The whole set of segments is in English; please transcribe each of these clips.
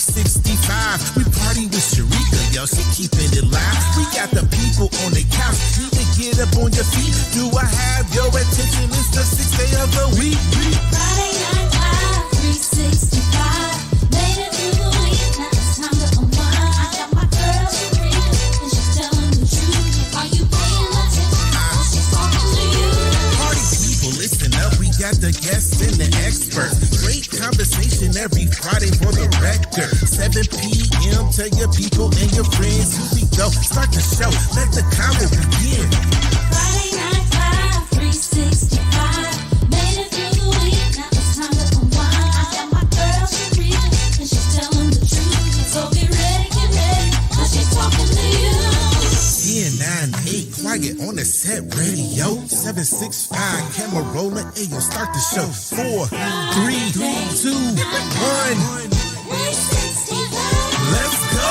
365. We party with Sharika, yo, she keeping it live. We got the people on the couch. Need to get up on your feet. Do I have your attention? It's the 6th day of the week. Friday Night Live, 365. Made it through the week, now it's time to unwind. I got my girl Sharika, and she's telling the truth. Are you paying attention? She's talking to you. Party people, listen up. We got the guests and the experts. Great conversation every Friday for the record. 7 p.m. Tell your people and your friends. Here we go. Start the show. Let the convo begin. Friday Night Live, 365. Made it through the week, now it's time to unwind. I got my girl Sharika, and she's telling the truth. So get ready, cause she's talking to you. 10, 9, 8, quiet on the set radio. 765, camera rolling. Ayo, start the show. 4, 3, 2, 1. 365. Let's go.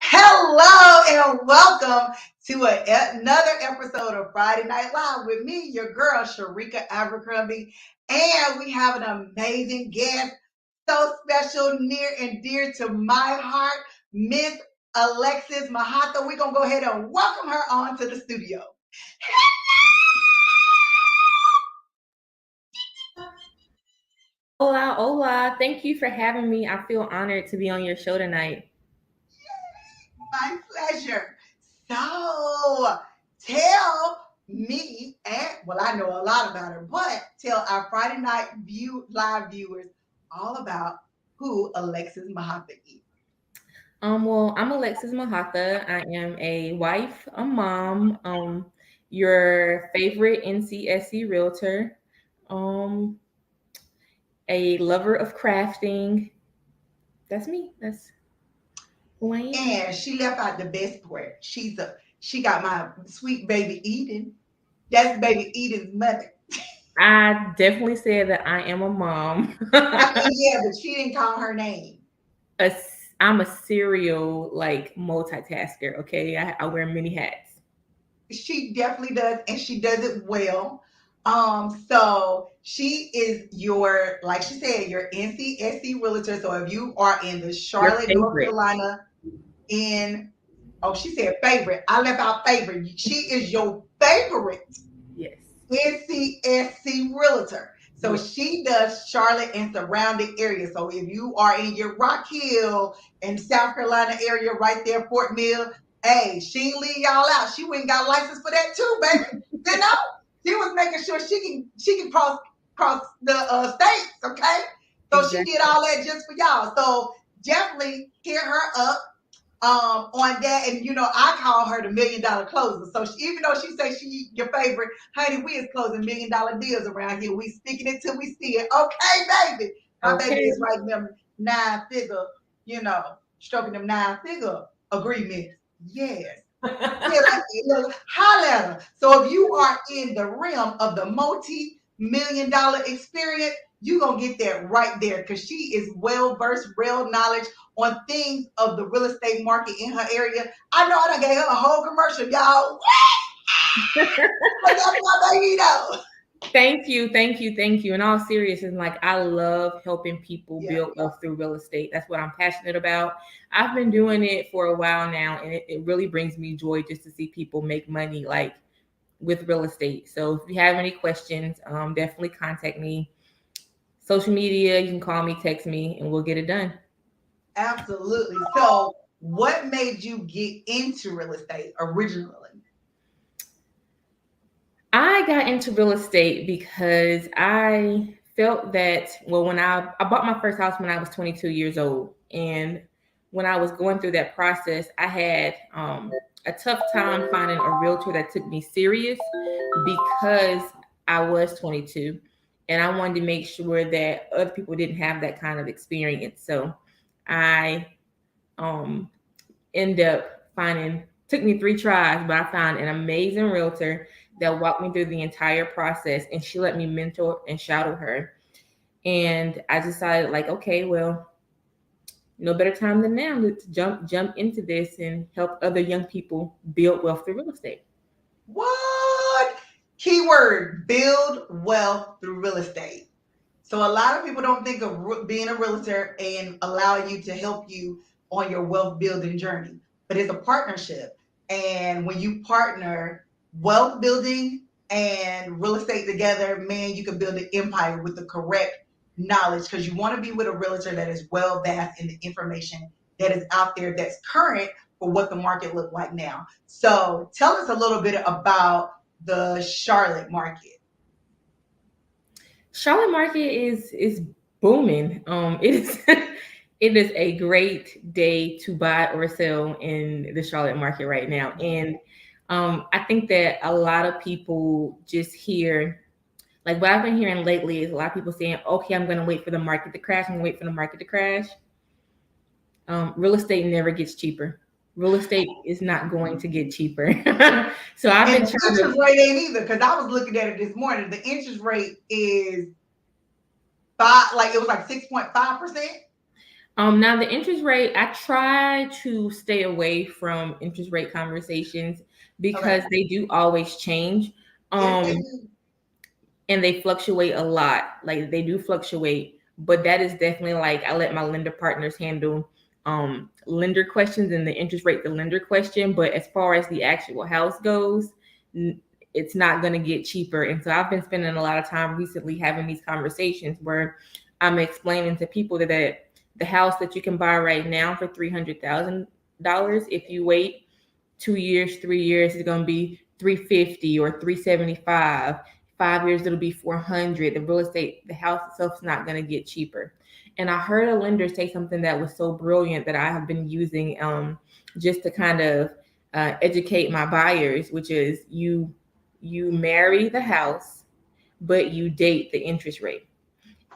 Hello and welcome to another episode of Friday Night Live with me, your girl Sharika Abercrombie, and we have an amazing guest, so special, near and dear to my heart, Miss Alexis Mahatha. We're gonna go ahead and welcome her on to the studio. Hola, hola. Thank you for having me. I feel honored to be on your show tonight. My pleasure. So tell me, and well, I know a lot about her, but tell our Friday night live viewers all about who Alexis Mahatha is. Well, I'm Alexis Mahatha. I am a wife, a mom, your favorite NCSC realtor, a lover of crafting. That's me. That's who I am. And she left out the best part. She got my sweet baby Eden. That's baby Eden's mother. I definitely said that I am a mom. I mean, yeah, but she didn't call her name. I'm a serial multitasker. Okay, I wear many hats. She definitely does, and she does it well. So she is your, like she said, your NCSC realtor. So if you are in the Charlotte, North Carolina, she said favorite. I left out favorite. She is your favorite. Yes. NCSC realtor. So she does Charlotte and surrounding areas. So if you are in your Rock Hill and South Carolina area, right there, Fort Mill, hey, she ain't leave y'all out. She went and got a license for that too, baby. You know, she was making sure she can cross the states. Okay, so exactly. She did all that just for y'all. So definitely hit her up on that. And you know, I call her the $1 million closer. So even though she says she your favorite, honey, we is closing $1 million deals around here. We speaking it till we see it. Okay, baby. My baby is writing them 9-figure, stroking them 9-figure agreements. Yes. Holla. So if you are in the realm of the multi-million-dollar experience, you're going to get that right there because she is well-versed, real knowledge on things of the real estate market in her area. I know I done gave her a whole commercial, y'all. But that's my baby, though. Thank you. In all seriousness, I love helping people build wealth through real estate. That's what I'm passionate about. I've been doing it for a while now, and it really brings me joy just to see people make money with real estate. So if you have any questions, definitely contact me. Social media, you can call me, text me, and we'll get it done. Absolutely. So what made you get into real estate originally? I got into real estate because I felt that, when I bought my first house when I was 22 years old. And when I was going through that process, I had a tough time finding a realtor that took me serious because I was 22 and I wanted to make sure that other people didn't have that kind of experience. So I um end up finding, took me 3 tries, but I found an amazing realtor that walked me through the entire process, and she let me mentor and shadow her. And I decided, like, okay, well, no better time than now to jump into this and help other young people build wealth through real estate. What? Keyword, build wealth through real estate. So a lot of people don't think of being a realtor and allow you to help you on your wealth building journey, but it's a partnership. And when you partner wealth building and real estate together, man, you can build an empire with the correct knowledge, because you want to be with a realtor that is well vast in the information that is out there that's current for what the market look like now. So tell us a little bit about the Charlotte market. Charlotte market is booming. It is it is a great day to buy or sell in the Charlotte market right now. And I think that a lot of people just hear, like what I've been hearing lately is a lot of people saying, okay, I'm going to wait for the market to crash. I'm going to wait for the market to crash. Real estate never gets cheaper. Real estate is not going to get cheaper. So I've And been the trying to. interest rate ain't either, because I was looking at it this morning. The interest rate is five, like it was like 6.5%. Now the interest rate, I try to stay away from interest rate conversations because Okay. they do always change. Yes, Um, they do. and they fluctuate a lot. Like they do fluctuate, but that is definitely like I let my lender partners handle lender questions and the interest rate, the lender question. But as far as the actual house goes, it's not going to get cheaper. And so I've been spending a lot of time recently having these conversations where I'm explaining to people that the house that you can buy right now for $300,000, if you wait 2 years, 3 years, is going to be 350 or 375. 5 years, it'll be 400. The real estate, the house itself is not going to get cheaper. And I heard a lender say something that was so brilliant that I have been using just to kind of educate my buyers, which is you marry the house, but you date the interest rate.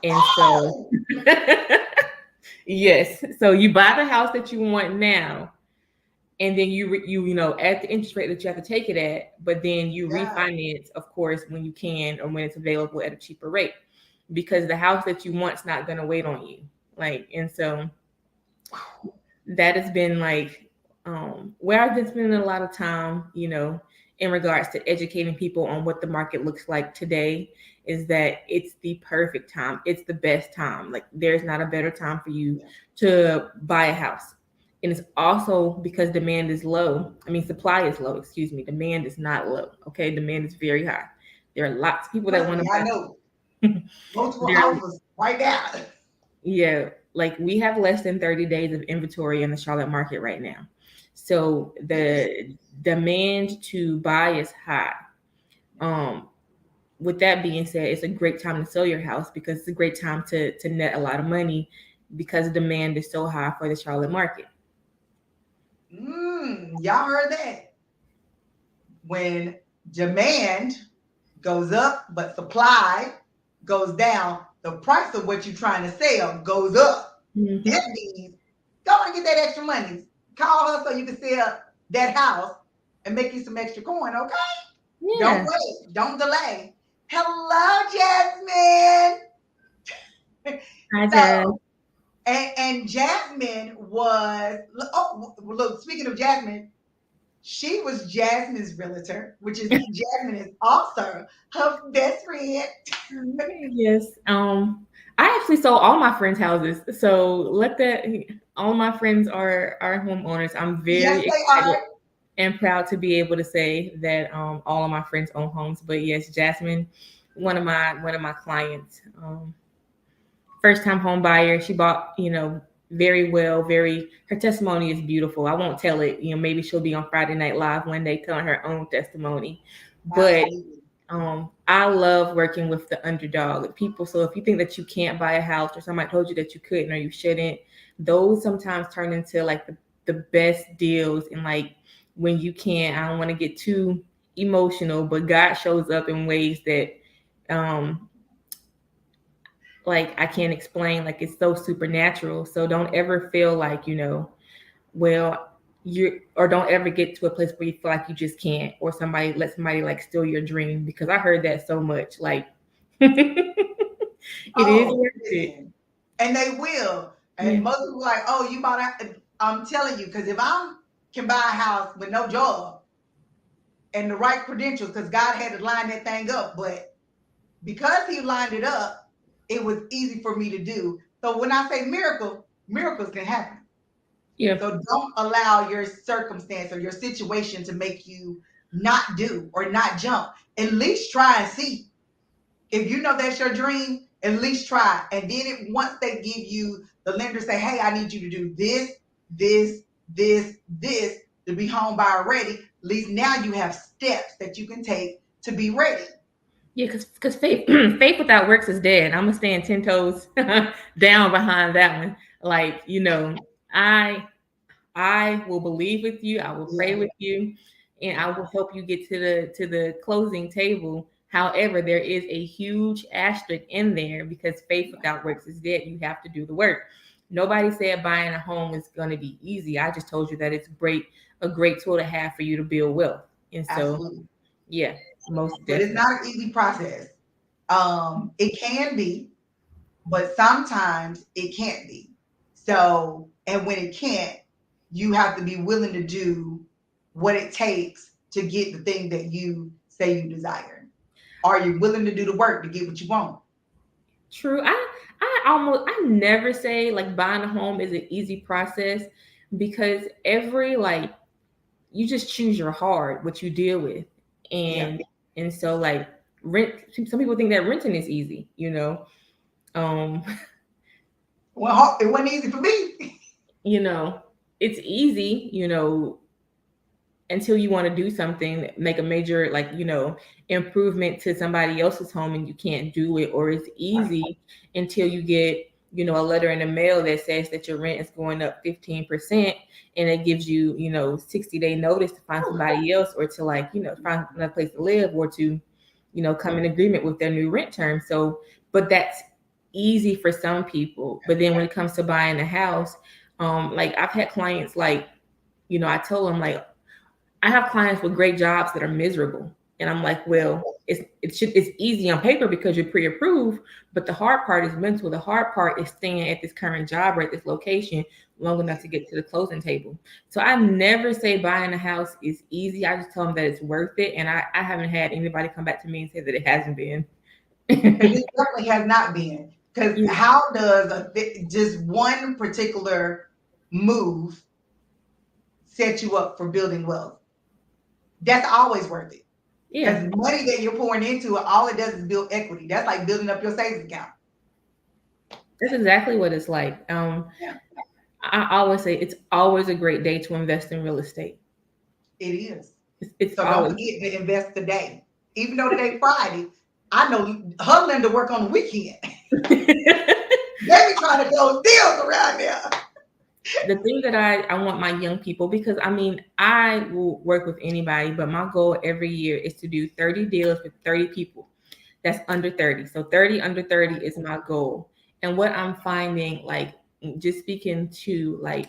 And so, Oh, yes, so you buy the house that you want now, and then you know at the interest rate that you have to take it at, but then you yeah. refinance, of course, when you can or when it's available at a cheaper rate, because the house that you want's not going to wait on you. Like, and so that has been like where I've been spending a lot of time, you know, in regards to educating people on what the market looks like today, is that it's the perfect time. It's the best time. Like there's not a better time for you to buy a house. And it's also because demand is low. I mean, supply is low, excuse me. Demand is not low. Okay. Demand is very high. There are lots of people that Trust want me, to I buy. know. Multiple There, houses right now. yeah, like we have less than 30 days of inventory in the Charlotte market right now. So Yes. the demand to buy is high. Um, with that being said, it's a great time to sell your house because it's a great time to net a lot of money because demand is so high for the Charlotte market. Y'all heard that? When demand goes up, but supply goes down, the price of what you're trying to sell goes up. Mm-hmm. That means go and get that extra money. Call her so you can sell that house and make you some extra coin, okay? Don't Yeah. wait. Don't delay. Hello, Jasmine. Hi, Jazz. So, and Jasmine was, oh, look, speaking of Jasmine, she was Jasmine's realtor, which is Jasmine is also her best friend. Yes. I actually sold all my friends' houses. So let that all my friends are homeowners. I'm Yes, very they excited are. and proud to be able to say that all of my friends own homes. But yes, Jasmine, one of my clients, first time home buyer. She bought, you know, very well, very her testimony is beautiful. I won't tell it, you know, maybe she'll be on Friday Night Live one day telling her own testimony. But Absolutely. I love working with the underdog people. So if you think that you can't buy a house or somebody told you that you couldn't or you shouldn't, those sometimes turn into like the best deals and like when you can't. I don't want to get too emotional, but God shows up in ways that um like I can't explain, like it's so supernatural. So don't ever feel like, well, you or don't ever get to a place where you feel like you just can't, or let somebody like steal your dream, because I heard that so much. Like it is Oh, worth it. listen. And they will. Yeah. And most people like, oh, you bought a, I'm telling you, because if I can buy a house with no job and the right credentials, because God had to line that thing up, but because He lined it up, it was easy for me to do. So when I say miracle, miracles can happen. Yeah. So don't allow your circumstance or your situation to make you not do or not jump. At least try and see. If you know that's your dream, at least try. And then once they give you, the lender say, hey, I need you to do this, this, this to be home buyer ready. At least now you have steps that you can take to be ready. Yeah, because faith faith without works is dead. I'm gonna stand 10 toes down behind that one. Like, I I will believe with you. I will pray Yeah. with you, and I Yeah. will help you get to the closing table. However, there is a huge asterisk in there, because faith without works is dead. You have to do the work. Nobody said buying a home is going to be easy. I just told you that it's a great tool to have for you to build wealth. And so, Absolutely. yeah, most But it's definitely. not an easy process. It can be, but sometimes it can't be. So, and when it can't, you have to be willing to do what it takes to get the thing that you say you desire. Are you willing to do the work to get what you want? True. I never say like buying a home is an easy process, because every like you just choose your heart, what you deal with. Yeah. And so like rent, some people think that renting is easy, um Well, it wasn't easy for me. you know it's easy, until you want to do something, make a major like improvement to somebody else's home, and you can't do it. Or it's Right. easy until you get a letter in the mail that says that your rent is going up 15%, and it gives you 60-day notice to find somebody else, or to like find another place to live, or to come in agreement with their new rent term. So but that's easy for some people. But then when it comes to buying a house, like I've had clients, like I tell them, like, I have clients with great jobs that are miserable. And I'm like, well, it's easy on paper because you're pre-approved, but the hard part is mental. The hard part is staying at this current job or at this location long enough to get to the closing table. So I never say buying a house is easy. I just tell them that it's worth it. And I haven't had anybody come back to me and say that it hasn't been. Because it definitely has not been. Because how does just one particular move set you up for building wealth? That's always worth it. Yeah, Because money that you're pouring into it, all it does is build equity. That's like building up your savings account. that's exactly what it's like. Yeah, I always say it's always a great day to invest in real estate. it is. It's So don't always. forget to invest today. Even though today's Friday, I know her lender work on the weekend. They be trying to close deals around there. The thing that I want my young people, because I mean, I will work with anybody, but my goal every year is to do 30 deals with 30 people that's under 30. So 30 under 30 is my goal. And what I'm finding, like, just speaking to like,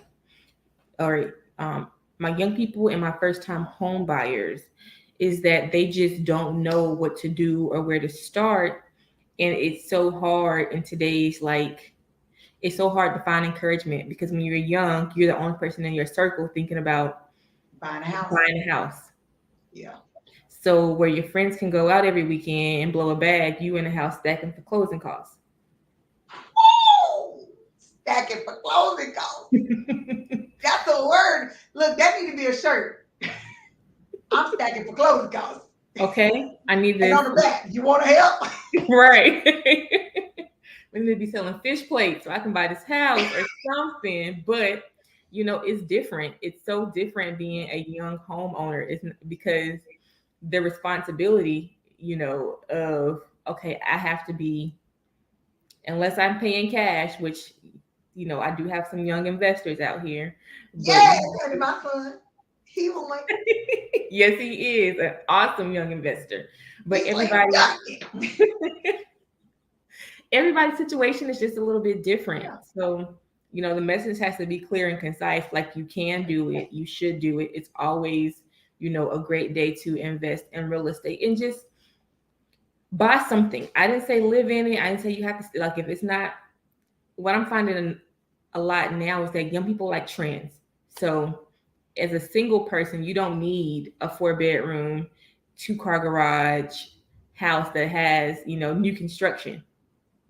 or my young people and my first time home buyers, is that they just don't know what to do or where to start. And it's so hard in today's like, it's so hard to find encouragement, because when you're young, you're the only person in your circle thinking about Buying a house. buying a house. Yeah. So where your friends can go out every weekend and blow a bag, you in the house stacking for closing costs. Woo! Stacking for closing costs. That's a word. Look, that need to be a shirt. I'm stacking for closing costs. Okay, I need And this. on the back, you want to help? Right. We need to be selling fish plates so I can buy this house or something. But it's different. It's so different being a young homeowner. It's because the responsibility, of okay, I have to be, unless I'm paying cash, which I do have some young investors out here, but Yeah, my son. He was like, Yes, he is an awesome young investor. But he's like, everybody's situation is just a little bit different. yeah. So, the message has to be clear and concise. Like, you can do it, you should do it. It's always, a great day to invest in real estate and just buy something. I didn't say live in it. I didn't say you have to, like, if it's not, what I'm finding a lot now is that young people like trends. So as a single person, you don't need a 4-bedroom, 2-car garage house that has, new construction.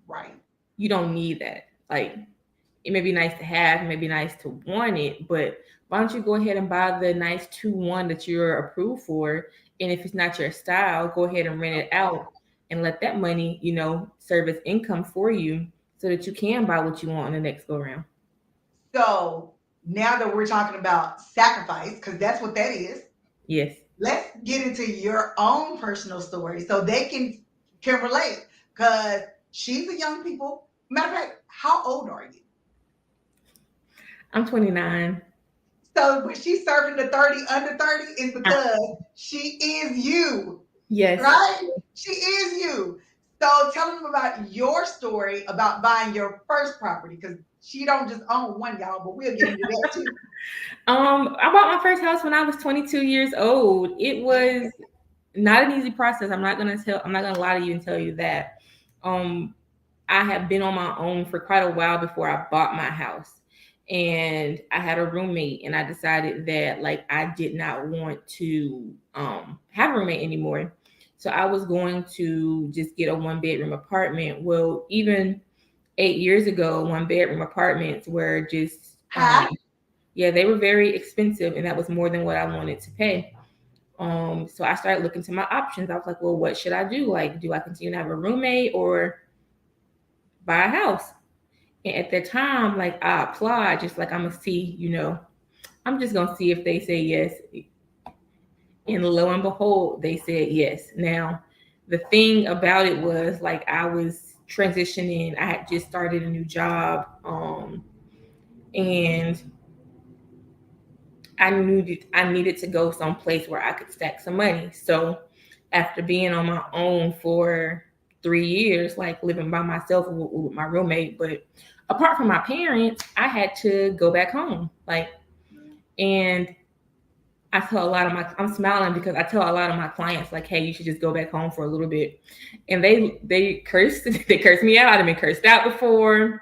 Right. You don't need that. Like, it may be nice to have, it may be nice to want it, but why don't you go ahead and buy the nice 2-1 that you're approved for? And if it's not your style, go ahead and rent it out and let that money, serve as income for you so that you can buy what you want on the next go round. So now that we're talking about sacrifice, because that's what that is, Yes. let's get into your own personal story so they can relate. Because she's a young people. Matter of fact, how old are you? I'm 29. So when she's serving the 30 under 30 is because she is you. Yes. Right? She is you. So tell them about your story about buying your first property, because she don't just own one, y'all, but we'll get into that too. I bought my first house when I was 22 years old. It was not an easy process. I'm not gonna lie to you and tell you that. I have been on my own for quite a while before I bought my house. And I had a roommate, and I decided that, like, I did not want to have a roommate anymore. So I was going to just get a 1-bedroom apartment. Well, even 8 years ago, 1-bedroom apartments were just yeah, they were very expensive, and that was more than what I wanted to pay. So I started looking to my options. I was like, well, what should I do? Like, do I continue to have a roommate or buy a house? And at that time, like, I applied, just like, I'm gonna see, I'm just gonna see if they say yes. And lo and behold, they said yes. Now, the thing about it was, like, I was transitioning. I had just started a new job, and I needed to go someplace where I could stack some money. So after being on my own for 3 years, like living by myself with my roommate, but apart from my parents, I had to go back home. Like, and I tell a lot of I'm smiling because I tell a lot of my clients, like, hey, you should just go back home for a little bit. And they cursed, they cursed me out. I've been cursed out before.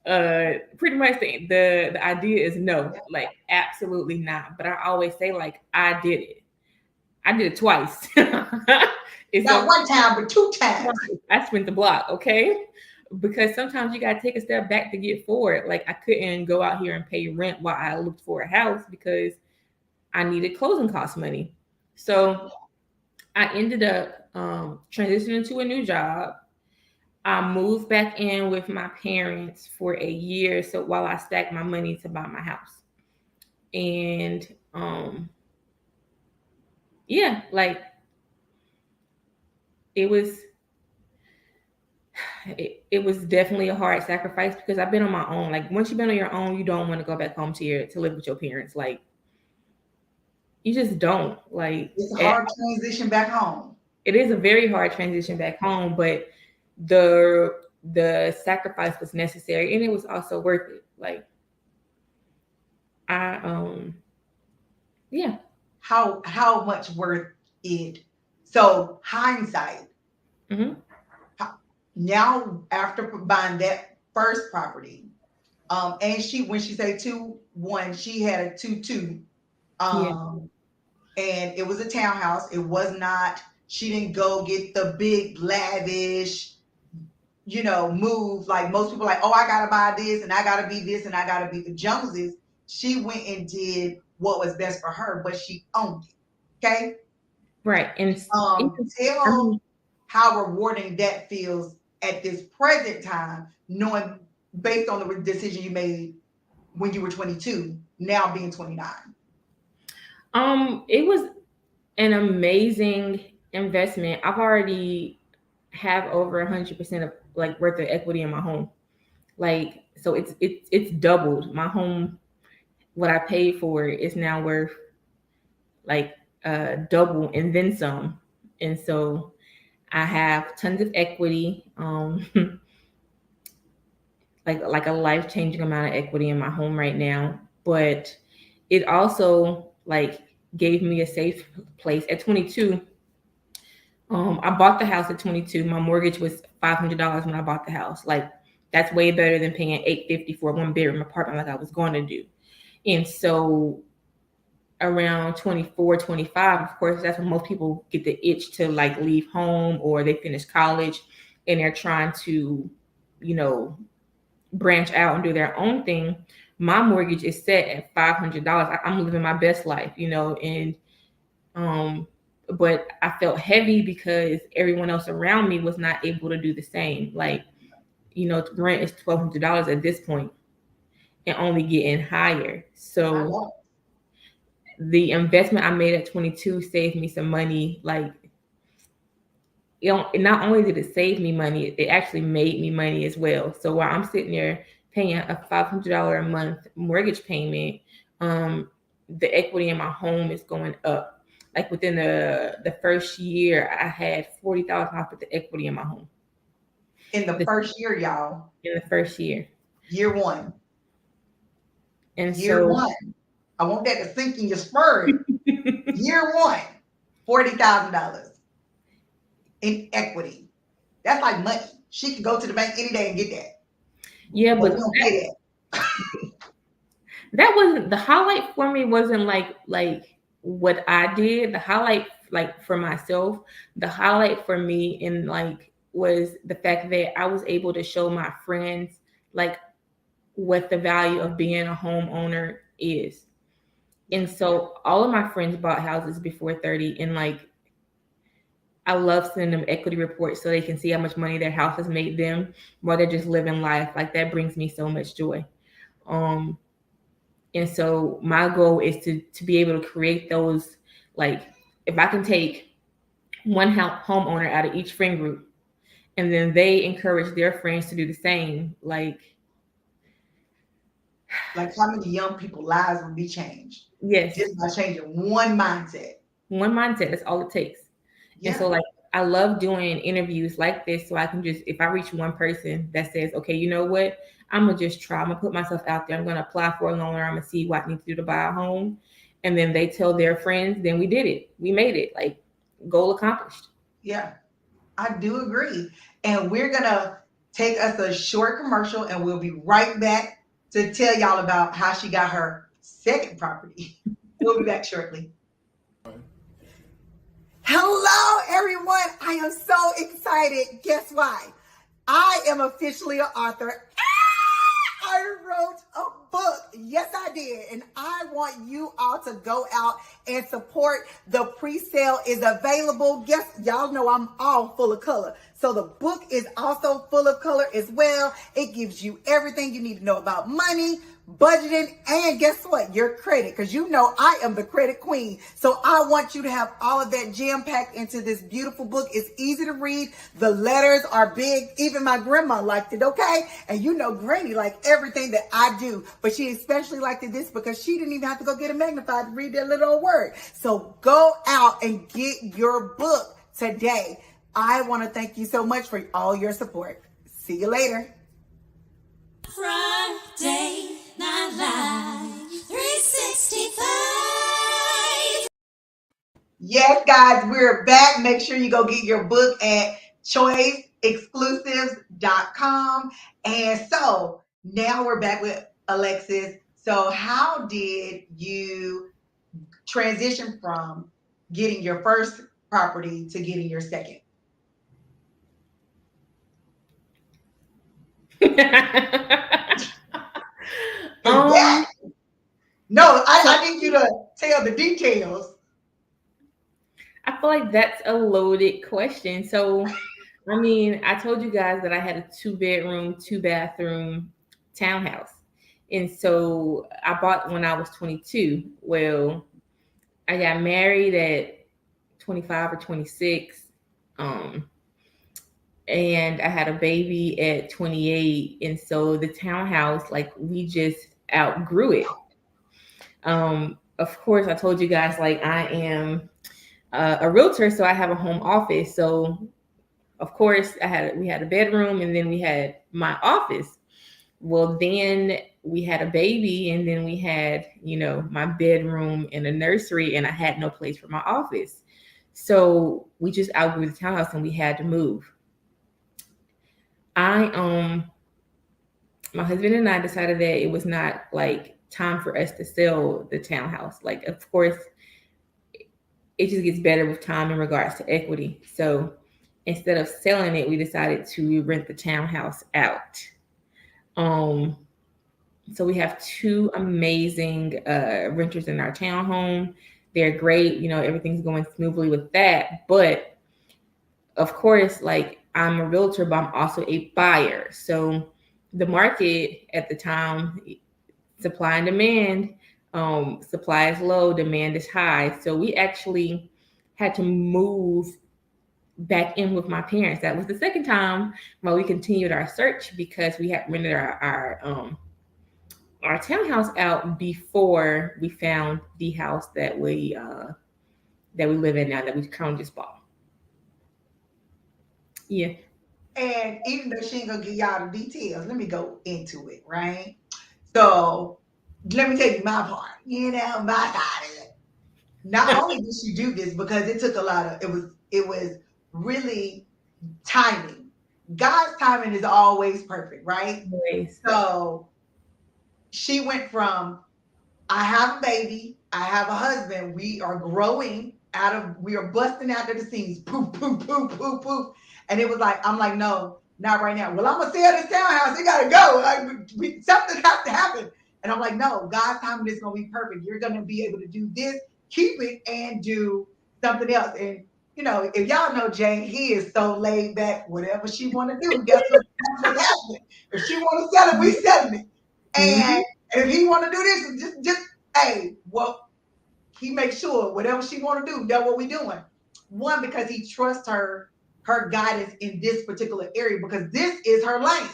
Pretty much the idea is no, like, absolutely not. But I always say, like, I did it twice. It's not one time, but 2 times. I spent the block, okay? Because sometimes you gotta take a step back to get forward. Like, I couldn't go out here and pay rent while I looked for a house because I needed closing cost money. So I ended up transitioning to a new job. I moved back in with my parents for a year, so while I stacked my money to buy my house. And yeah, like, it was definitely a hard sacrifice because I've been on my own. Like, once you've been on your own, you don't want to go back home to live with your parents. Like, you just don't. Like, it's a hard transition back home. It is a very hard transition back home, but the sacrifice was necessary, and it was also worth it. Like, yeah. How much worth it? So hindsight. Mm-hmm. Now, after buying that first property, and when she say 2-1, she had a 2-2. And it was a townhouse. It was not, she didn't go get the big lavish, move like most people, like, oh, I gotta buy this and I gotta be this and I gotta be the Joneses. She went and did what was best for her, but she owned it. Okay. Right. And tell how rewarding that feels at this present time, knowing based on the decision you made when you were 22, now being 29. It was an amazing investment. I've already have over 100% of, like, worth of equity in my home. Like, so it's doubled. My home, what I paid for it, is now worth like double and then some. And so I have tons of equity, like a life changing amount of equity in my home right now. But it also like gave me a safe place at 22. I bought the house at 22. My mortgage was $500 when I bought the house. Like that's way better than paying $850 for a 1 bedroom apartment like I was going to do. And so around 24, 25, of course, that's when most people get the itch to like leave home or they finish college and they're trying to, you know, branch out and do their own thing. My mortgage is set at $500. I'm living my best life, you know, and but I felt heavy because everyone else around me was not able to do the same. Like, you know, rent is $1,200 at this point and only getting higher. So the investment I made at 22 saved me some money. Like, you know, not only did it save me money, it actually made me money as well. So while I'm sitting there paying a $500 a month mortgage payment, the equity in my home is going up. Like within the first year, I had $40,000 worth of equity in my home. In the first year, y'all. In the first year. Year one. And year so, one. I want that to sink in your spirit. Year one, $40,000 in equity. That's like money. She could go to the bank any day and get that. Yeah, but we don't pay that. That wasn't the highlight for me. Wasn't like what I did. The highlight, like for myself, the highlight for me in like was the fact that I was able to show my friends like what the value of being a homeowner is. And so all of my friends bought houses before 30, and like I love sending them equity reports so they can see how much money their house has made them while they're just living life. Like that brings me so much joy. And so my goal is to be able to create those, like if I can take one homeowner out of each friend group and then they encourage their friends to do the same, like how many young people's lives would be changed? Yes. Just by changing one mindset. One mindset, that's all it takes. Yeah. And so like I love doing interviews like this so I can just, if I reach one person that says, okay, you know what, I'm gonna just try, I'm gonna put myself out there, I'm gonna apply for a loan, or I'm gonna see what I need to do to buy a home. And then they tell their friends, then we did it. We made it. Like goal accomplished. Yeah, I do agree. And we're gonna take us a short commercial and we'll be right back to tell y'all about how she got her second property. We'll be back shortly. Hello, everyone. I am so excited. Guess why? I am officially an author. I wrote a book. Yes, I did. And I want you all to go out and support. The pre-sale is available. Guess y'all know I'm all full of color. So the book is also full of color as well. It gives you everything you need to know about money, budgeting, and guess what? Your credit, because you know I am the credit queen. So I want you to have all of that jam-packed into this beautiful book. It's easy to read. The letters are big. Even my grandma liked it, okay? And you know Granny liked everything that I do, but she especially liked this because she didn't even have to go get a magnified to read that little old word. So go out and get your book today. I want to thank you so much for all your support. See you later. Friday Night Live 365. Yes, guys, we're back. Make sure you go get your book at choiceexclusives.com. And so now we're back with Alexis. So how did you transition from getting your first property to getting your second? No, I need you to tell the details. I feel like that's a loaded question. So, I mean, I told you guys that I had a 2-bedroom, 2-bathroom townhouse. And so I bought when I was 22. Well, I got married at 25 or 26. And I had a baby at 28. And so the townhouse, like we just outgrew it. of course, I told you guys like I am a realtor, so I have a home office. So of course, we had a bedroom, and then we had my office. Well, then we had a baby, and then we had, my bedroom and a nursery, and I had no place for my office. So we just outgrew the townhouse and we had to move. I my husband and I decided that it was not like time for us to sell the townhouse. Like, of course, it just gets better with time in regards to equity. So instead of selling it, we decided to rent the townhouse out. Um, so we have two amazing renters in our townhome. They're great. Everything's going smoothly with that. But of course, like I'm a realtor, but I'm also a buyer. So the market at the time, supply and demand, supply is low, demand is high. So we actually had to move back in with my parents. That was the second time while we continued our search because we had rented our townhouse out before we found the house that we live in now, that we currently just bought. Yeah. And even though she ain't gonna give y'all the details, let me go into it, right? So let me tell you my part, my side of it. Not only did she do this because it took a lot of it was really timing. God's timing is always perfect, right? Always. So she went from I have a baby, I have a husband, we are growing we are busting out of the seams, poof, poof, poof, poof, poof. And it was like, I'm like, no, not right now. Well, I'm gonna sell this townhouse. It gotta go. Like, something has to happen. And I'm like, no, God's timing is gonna be perfect. You're gonna be able to do this, keep it, and do something else. And if y'all know Jay, he is so laid back. Whatever she want to do, that's what's happening. If she want to sell it, we selling it. And if he want to do this, just hey, well, he makes sure whatever she want to do, that's what we doing. One, because he trusts her guidance in this particular area because this is her lane,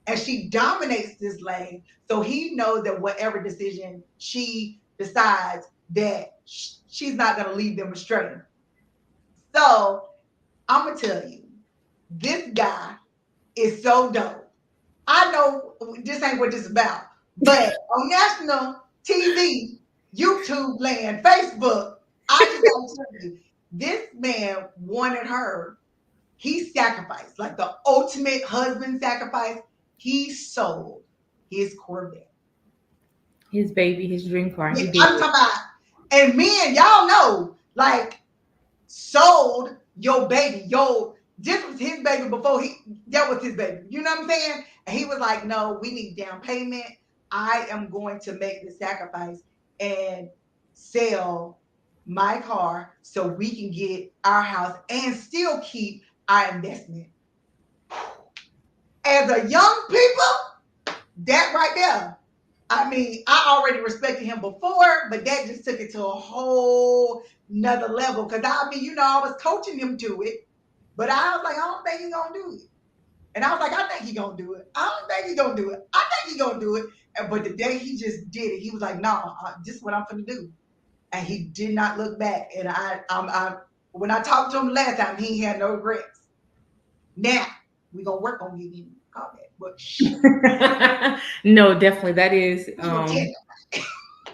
and she dominates this lane. So he knows that whatever decision she decides, that she's not going to lead them astray. So I'm gonna tell you, this guy is so dope. I know this ain't what this is about, but on national TV, YouTube land, Facebook, I just gotta tell you, this man wanted her. He sacrificed, like the ultimate husband sacrifice. He sold his Corvette, His baby, his dream car. He yeah, did I'm it. talking about, and men, y'all know, like sold your baby. This was his baby before that was his baby. You know what I'm saying? And he was like, no, we need down payment. I am going to make the sacrifice and sell my car so we can get our house and still keep our investment. As a young people, that right there. I mean, I already respected him before, but that just took it to a whole nother level. Cause I mean, I was coaching him to it, but I was like, I don't think he's gonna do it. And I was like, I think he's gonna do it. I don't think he's gonna do it. I think he's gonna do it. But the day he just did it, he was like, no, this is what I'm gonna do. And he did not look back. And when I talked to him last time, he had no regrets. Now we're gonna work on getting him a call back. But No, definitely. That is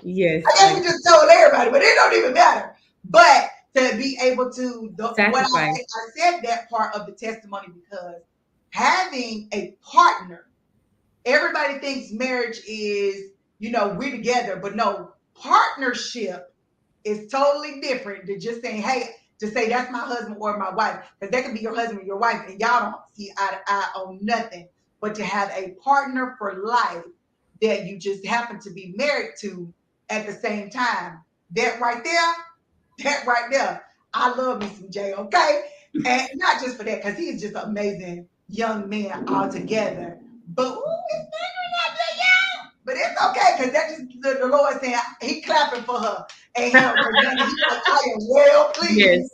yes. I guess we just told everybody, but it don't even matter. But to be able to, I said that part of the testimony because having a partner, everybody thinks marriage is, we're together, but no, partnership is totally different than just saying, hey, to say that's my husband or my wife, because that could be your husband or your wife, and y'all don't see eye to eye on nothing. But to have a partner for life that you just happen to be married to at the same time, that right there, I love me some Jay, okay? And not just for that, because he is just an amazing young man altogether. But it's not that young. But it's okay, because that just the Lord saying he clapping for her. And him, he's like, I am well pleased. Yes.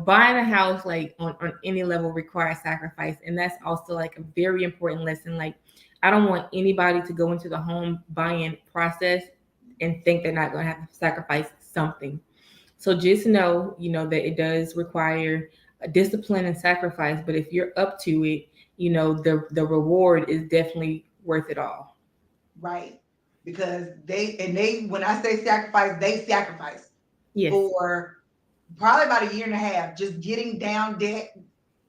Buying a house like on any level requires sacrifice. And that's also like a very important lesson. Like, I don't want anybody to go into the home buying process and think they're not going to have to sacrifice something. So just know, that it does require a discipline and sacrifice, but if you're up to it, the reward is definitely worth it all. Right. Because when I say sacrifice, they sacrifice Yes. for probably about a year and a half, just getting down debt,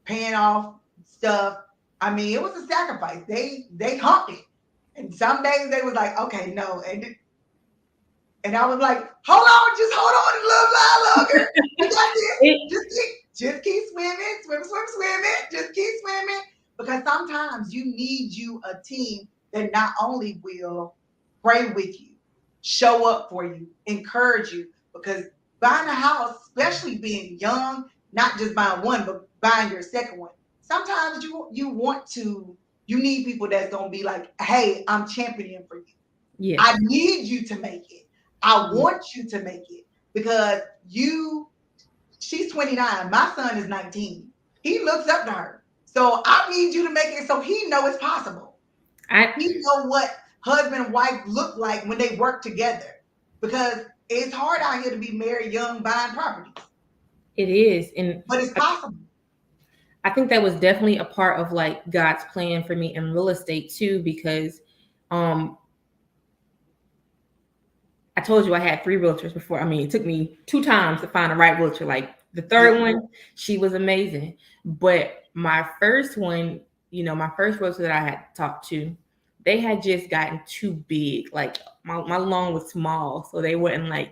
paying off stuff. I mean, it was a sacrifice. They humped it. And some days they was like, okay, no. And I was like, hold on, just hold on a little while longer. You got this. Just keep swimming, swimming. Just keep swimming. Because sometimes you need you a team that not only will pray with you, show up for you, encourage you. Because buying a house, especially being young, not just buying one, but buying your second one. Sometimes you need people that's gonna be like, hey, I'm championing for you. Yes. I need you to make it. I want you to make it because she's 29. My son is 19. He looks up to her. So I need you to make it so he know it's possible. He know what husband and wife look like when they work together because it's hard out here to be married young buying properties. It is. But it's possible. I think that was definitely a part of like God's plan for me in real estate too, because I told you I had 3 realtors before. I mean, it took me 2 times to find the right realtor. Like the third one, she was amazing. But my first one, my first realtor that I had talked to, they had just gotten too big. Like my loan was small. So they weren't like,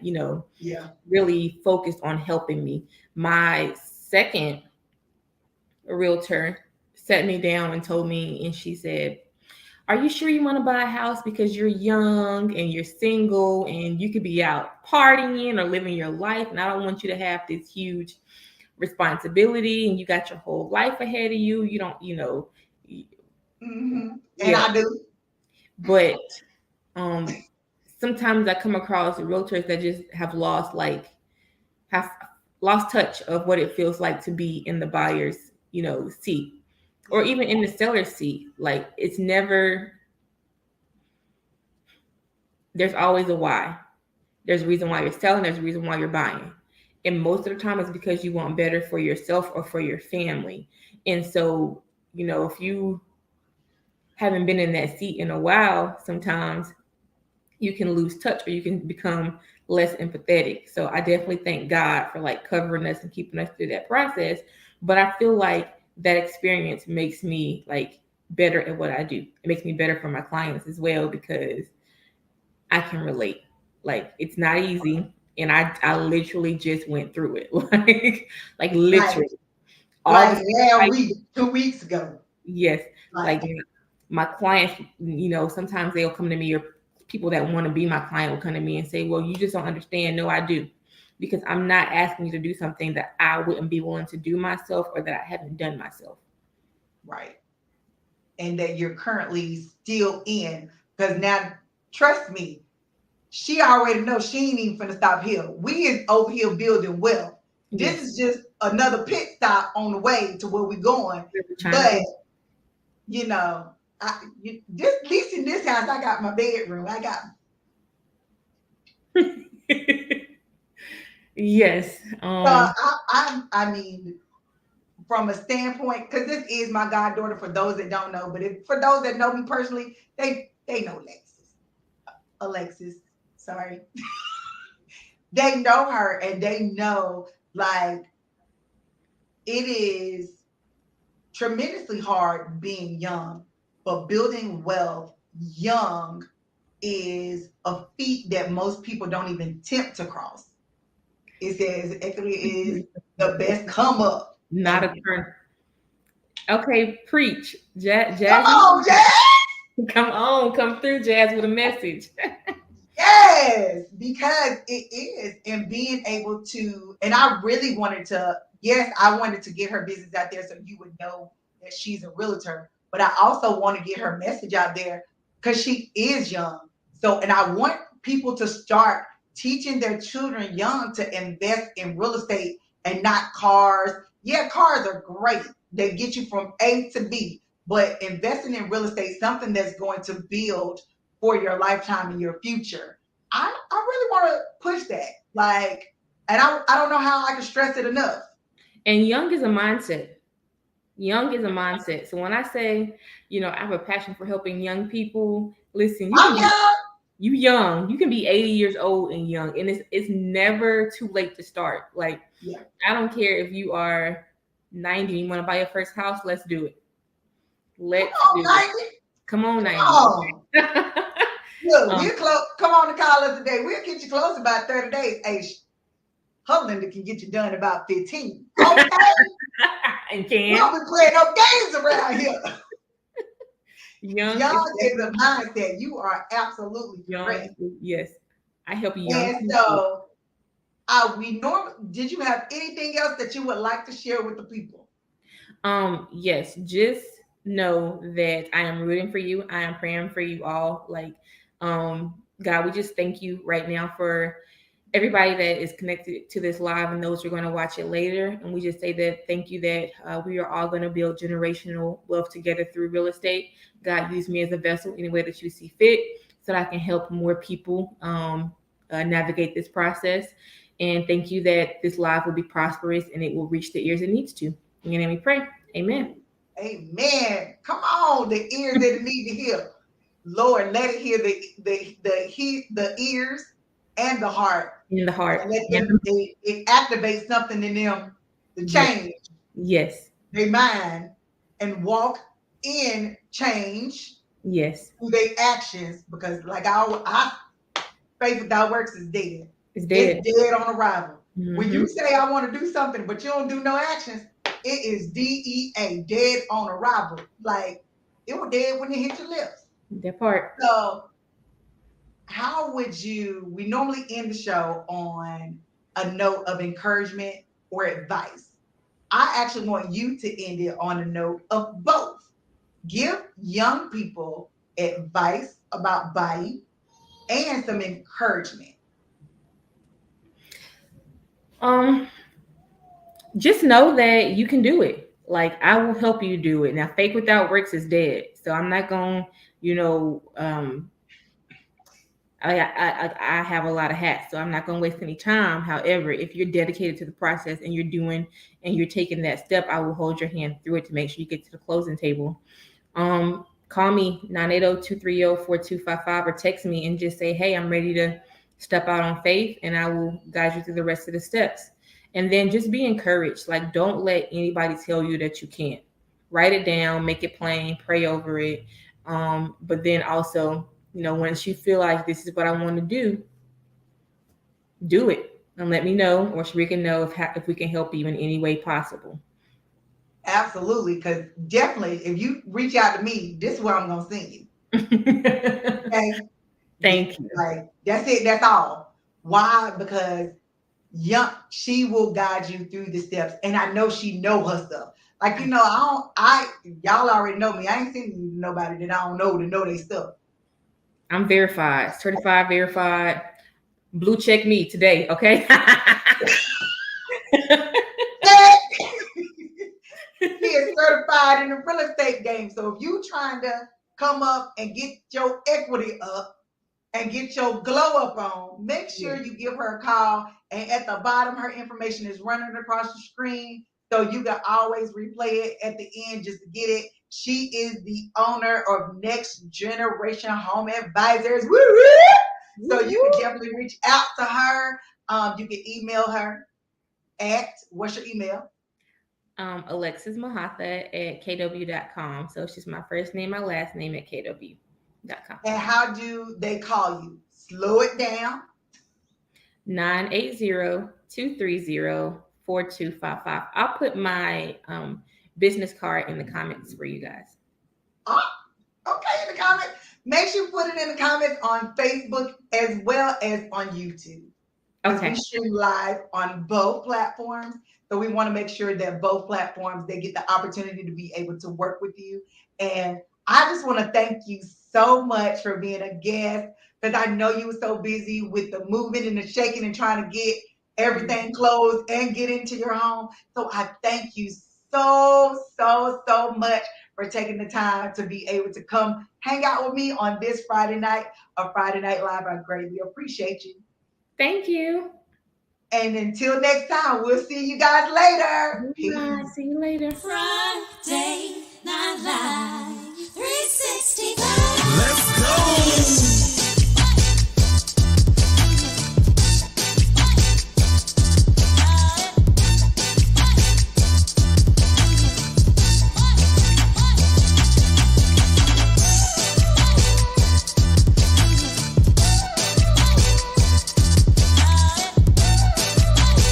really focused on helping me. My second realtor sat me down and told me, and she said, are you sure you want to buy a house because you're young and you're single and you could be out partying or living your life? And I don't want you to have this huge responsibility and you got your whole life ahead of you. You don't, Mm-hmm. And I do. But sometimes I come across realtors that just have lost touch of what it feels like to be in the buyer's, seat. Or even in the seller's seat. Like it's never, there's always a why. There's a reason why you're selling, there's a reason why you're buying. And most of the time it's because you want better for yourself or for your family. And so, if you haven't been in that seat in a while, sometimes you can lose touch or you can become less empathetic. So I definitely thank God for like covering us and keeping us through that process. But I feel like that experience makes me like better at what I do. It makes me better for my clients as well because I can relate. Like it's not easy, and I literally just went through it, like literally. Like 2 weeks ago. Yes, like my clients, sometimes they'll come to me, or people that want to be my client will come to me and say, "Well, you just don't understand." No, I do. Because I'm not asking you to do something that I wouldn't be willing to do myself or that I haven't done myself. Right. And that you're currently still in. Because now, trust me, she already knows she ain't even finna stop here. We is over here building wealth. This is just another pit stop on the way to where we're going. But, at least in this house, I got my bedroom. I got Yes. I mean, from a standpoint, because this is my goddaughter for those that don't know, but for those that know me personally, they know Alexis. Sorry. They know her and they know like it is tremendously hard being young, but building wealth young is a feat that most people don't even attempt to cross. It says equity is the best come up. Not a turn. Okay, preach. Jazz. Come on, Jazz. Come through, Jazz, with a message. Yes, because it is. And being able to, and I really wanted to, I wanted to get her business out there so you would know that she's a realtor. But I also want to get her message out there because she is young. So, and I want people to start teaching their children young to invest in real estate and not cars. Yeah, cars are great. They get you from A to B. But investing in real estate, something that's going to build for your lifetime and your future. I really want to push that. Like, and I don't know how I can stress it enough. And young is a mindset. Young is a mindset. So when I say, I have a passion for helping young people, listen, I'm young. you young. You can be 80 years old and young, and it's never too late to start. Like, Yeah. I don't care if you are 90 and you want to buy your first house, let's do it. Let's Come do on, it. 90. Come on, Come 90. on. Look, Um, we're close. Come on to call us today. We'll get you close about 30 days. Hey, her Linda can get you done in about 15. Okay? and We can don't be playing no games around here. young Young is a definitely mindset. You are absolutely young. correct. Yes, I help young And people. so, did you have anything else that you would like to share with the people? Yes, just know that I am rooting for you. I am praying for you all. Like, God, we just thank you right now for everybody that is connected to this live and those who are going to watch it later. And we just say that thank you that we are all going to build generational wealth together through real estate. God, use me as a vessel any way that you see fit so that I can help more people navigate this process. And thank you that this live will be prosperous and it will reach the ears it needs to. In your name we pray. Amen. Amen. Come on, the ears that it need to hear. Lord, let it hear the ears and the heart. In the heart. And let them it activates something in them to Yes. change Yes. their mind and walk in change Yes. through their actions. Because like I faith without works is dead. It's dead. It's dead on arrival. When Mm-hmm. you say I want to do something, but you don't do no actions, it is DEA, dead on arrival. Like it was dead when it hit your lips. That part. So how would we normally end the show on a note of encouragement or advice. I actually want you to end it on a note of both. Give young people advice about buying and some encouragement. Just know that you can do it. Like, I will help you do it. Now, faith without works is dead. So I'm not going, I have a lot of hats, so I'm not going to waste any time. However, if you're dedicated to the process and you're taking that step, I will hold your hand through it to make sure you get to the closing table. Call me 980-230-4255 or text me and just say, hey, I'm ready to step out on faith, and I will guide you through the rest of the steps. And then just be encouraged. Like, don't let anybody tell you that you can't. Write it down, make it plain, pray over it. But then also, once you feel like this is what I want to do it, and let me know, or Sharika know if we can help you in any way possible. Absolutely, because definitely if you reach out to me, this is where I'm gonna send you. Okay. Thank you. Like that's it, that's all. Why? Because she will guide you through the steps. And I know she know her stuff. Like, y'all already know me. I ain't sending nobody that I don't know to know their stuff. I'm verified, certified, verified. Blue check me today, okay? He is certified in the real estate game. So if you trying to come up and get your equity up and get your glow up on, make sure you give her a call. And at the bottom, her information is running across the screen. So you can always replay it at the end just to get it. She is the owner of Next Generation Home Advisors. Woo-hoo! So you can definitely reach out to her. You can email her at, what's your email? Alexis Mahatha at kw.com. So it's just my first name, my last name at kw.com. And how do they call you? Slow it down. 980-230-4255. I'll put my business card in the comments for you guys. Oh, okay, in the comments. Make sure you put it in the comments on Facebook as well as on YouTube. Okay. We stream live on both platforms. So we want to make sure that both platforms, they get the opportunity to be able to work with you. And I just want to thank you so much for being a guest, because I know you were so busy with the moving and the shaking and trying to get everything closed and get into your home. So I thank you so much for taking the time to be able to come hang out with me on this Friday night of Friday Night Live. I greatly appreciate you. Thank you. And until next time, we'll see you guys later. Bye. Peace. See you later. Friday Night Live 360.